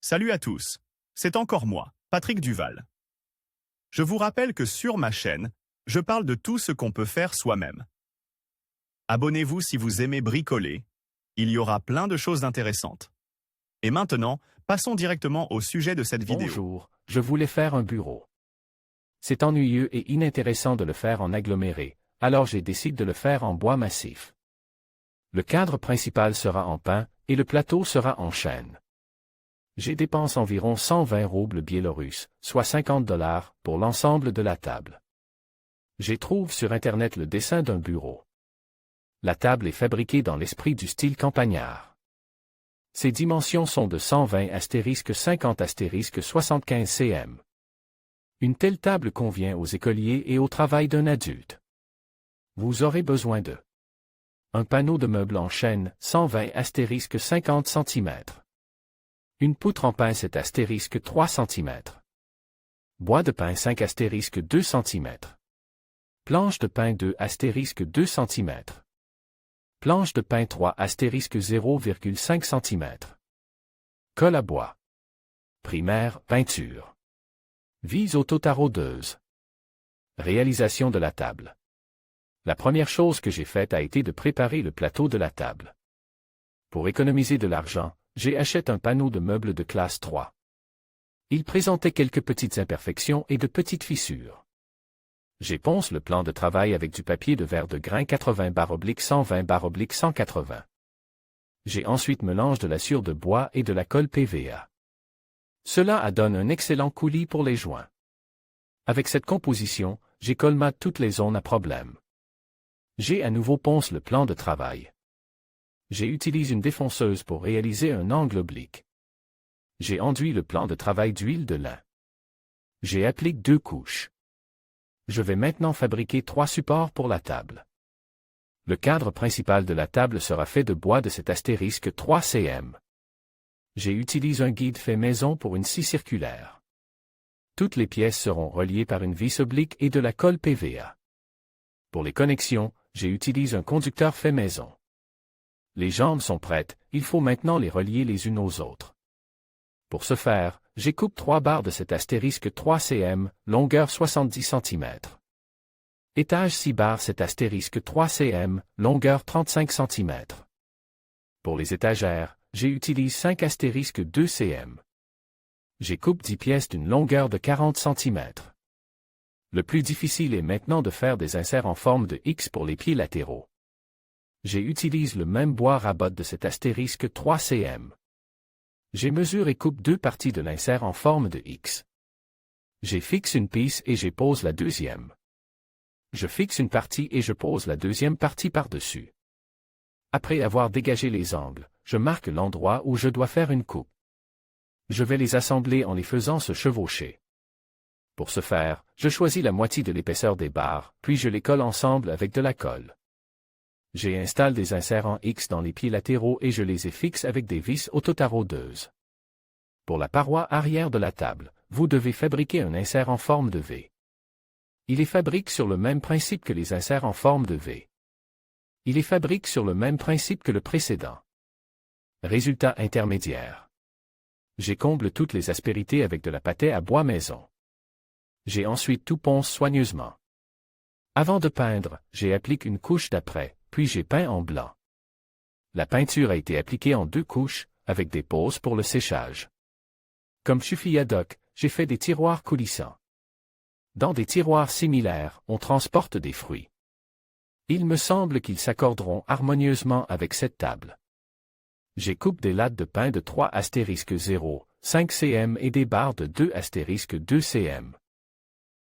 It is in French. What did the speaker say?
Salut à tous, c'est encore moi, Patrick Duval. Je vous rappelle que sur ma chaîne, je parle de tout ce qu'on peut faire soi-même. Abonnez-vous si vous aimez bricoler, il y aura plein de choses intéressantes. Et maintenant, passons directement au sujet de cette vidéo. Bonjour, je voulais faire un bureau. C'est ennuyeux et inintéressant de le faire en aggloméré, alors j'ai décidé de le faire en bois massif. Le cadre principal sera en pin, et le plateau sera en chêne. J'ai dépensé environ 120 roubles biélorusses, soit 50 $, pour l'ensemble de la table. J'ai trouvé sur Internet le dessin d'un bureau. La table est fabriquée dans l'esprit du style campagnard. Ses dimensions sont de 120*50*75 cm. Une telle table convient aux écoliers et au travail d'un adulte. Vous aurez besoin de un panneau de meubles en chêne, 120*50 cm. Une poutre en pin 7*3 cm. Bois de pin 5*2 cm. Planche de pin 2*2 cm. Planche de pin 3*0,5 cm. Colle à bois. Primaire, peinture. Vis autotarodeuse. Réalisation de la table. La première chose que j'ai faite a été de préparer le plateau de la table. Pour économiser de l'argent, j'ai acheté un panneau de meubles de classe 3. Il présentait quelques petites imperfections et de petites fissures. J'ai ponce le plan de travail avec du papier de verre de grain 80/120/180. J'ai ensuite mélange de la sciure de bois et de la colle PVA. Cela donne un excellent coulis pour les joints. Avec cette composition, j'ai colmaté toutes les zones à problème. J'ai à nouveau ponce le plan de travail. J'ai utilisé une défonceuse pour réaliser un angle oblique. J'ai enduit le plan de travail d'huile de lin. J'ai appliqué 2 couches. Je vais maintenant fabriquer 3 supports pour la table. Le cadre principal de la table sera fait de bois de 7*3 cm. J'ai utilisé un guide fait maison pour une scie circulaire. Toutes les pièces seront reliées par une vis oblique et de la colle PVA. Pour les connexions, j'ai utilisé un conducteur fait maison. Les jambes sont prêtes, il faut maintenant les relier les unes aux autres. Pour ce faire, j'ai coupé 3 barres de 7*3 cm, longueur 70 cm. Étage 6 barres 7*3 cm, longueur 35 cm. Pour les étagères, j'ai utilisé 5*2 cm. J'ai coupé 10 pièces d'une longueur de 40 cm. Le plus difficile est maintenant de faire des inserts en forme de X pour les pieds latéraux. J'ai utilisé le même bois rabote de 7*3 cm. J'ai mesuré et coupe 2 parties de l'insert en forme de X. J'ai fixé une pisse et j'ai pose la deuxième. Je fixe une partie et je pose la deuxième partie par-dessus. Après avoir dégagé les angles, je marque l'endroit où je dois faire une coupe. Je vais les assembler en les faisant se chevaucher. Pour ce faire, je choisis la moitié de l'épaisseur des barres, puis je les colle ensemble avec de la colle. J'ai installé des inserts en X dans les pieds latéraux et je les fixe avec des vis autotaraudeuses. Pour la paroi arrière de la table, vous devez fabriquer un insert en forme de V. Il est fabriqué sur le même principe que les inserts en forme de V. Il est fabriqué sur le même principe que le précédent. Résultat intermédiaire. J'ai comblé toutes les aspérités avec de la pâtée à bois maison. J'ai ensuite tout ponce soigneusement. Avant de peindre, j'ai appliqué une couche d'après, puis j'ai peint en blanc. La peinture a été appliquée en 2 couches, avec des pauses pour le séchage. Comme suffit ad hoc, j'ai fait des tiroirs coulissants. Dans des tiroirs similaires, on transporte des fruits. Il me semble qu'ils s'accorderont harmonieusement avec cette table. J'ai coupé des lattes de pain de 3*0,5 cm et des barres de 2*2 cm.